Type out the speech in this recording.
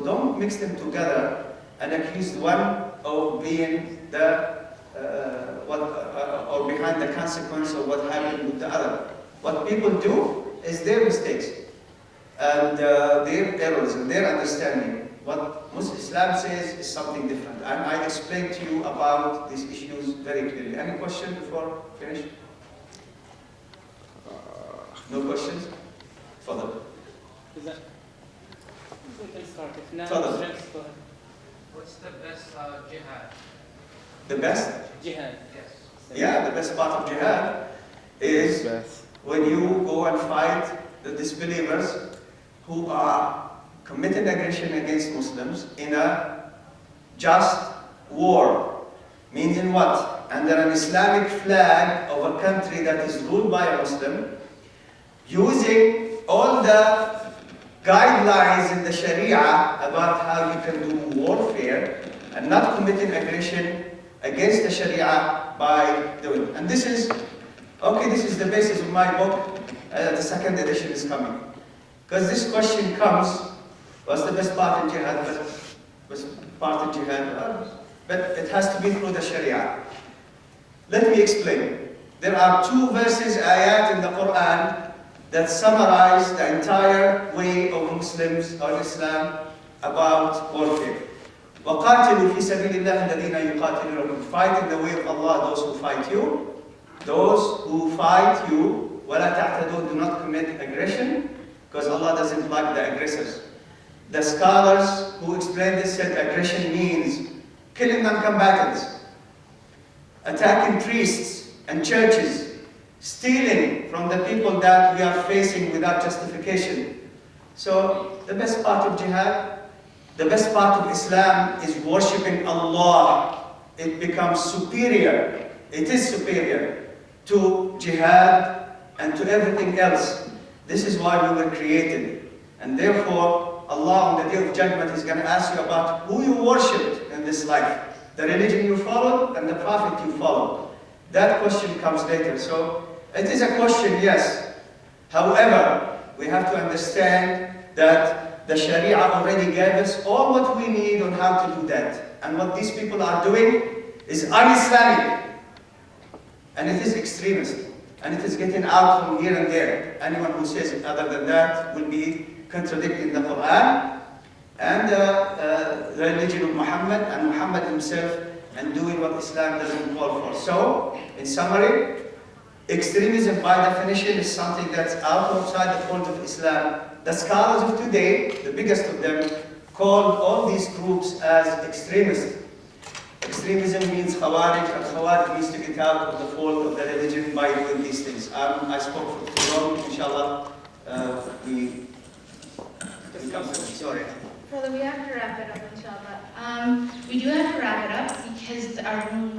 don't mix them together and accuse one of being the or behind the consequence of what happened with the other. What people do is their mistakes and their errors and their understanding. What Muslim Islam says is something different. And I explained to you about these issues very clearly. Any question before I finish? No questions? Further. We can start. If not, Further. go ahead. What's the best jihad? The best? Jihad. Yes. Yeah, the best part of jihad is when you go and fight the disbelievers who are committing aggression against Muslims in a just war. Means in what? Under an Islamic flag of a country that is ruled by a Muslim, using all the guidelines in the Sharia about how you can do warfare and not committing aggression against the Sharia by doing. And this is the basis of my book. The second edition is coming. Because this question comes, what's the best part in jihad? Best part in jihad? But it has to be through the Sharia. Let me explain. There are 2 verses, ayat in the Quran that summarize the entire way of Muslims or Islam about warfare. وَقَاتِلُوا فِي سَبِيلِ اللَّهِ الَّذِينَ يُقَاتِلُونَكُمْ. Fight in the way of Allah those who fight you. Those who fight you, وَلَا تَعْتَدُوا, do not commit aggression, because Allah doesn't like the aggressors. The scholars who explained this said aggression means killing non-combatants, attacking priests and churches, stealing from the people that we are facing without justification. So the best part of jihad, the best part of Islam is worshipping Allah. It becomes superior. It is superior to jihad and to everything else. This is why we were created. And therefore, Allah on the Day of Judgment is going to ask you about who you worshipped in this life. The religion you followed and the Prophet you followed. That question comes later. So it is a question, yes. However, we have to understand that the Sharia already gave us all what we need on how to do that. And what these people are doing is un-Islamic. And it is extremist. And it is getting out from here and there. Anyone who says it other than that will be contradicting the Quran and the religion of Muhammad and Muhammad himself, and doing what Islam doesn't call for. So, in summary, extremism by definition is something that's outside the fold of Islam. The scholars of today, the biggest of them, called all these groups as extremists. Extremism means Khawarij, and Khawarij means to get out of the fold of the religion by doing these things. I spoke for too long, inshallah. Sorry. Brother, we have to wrap it up, inshallah. We do have to wrap it up because our room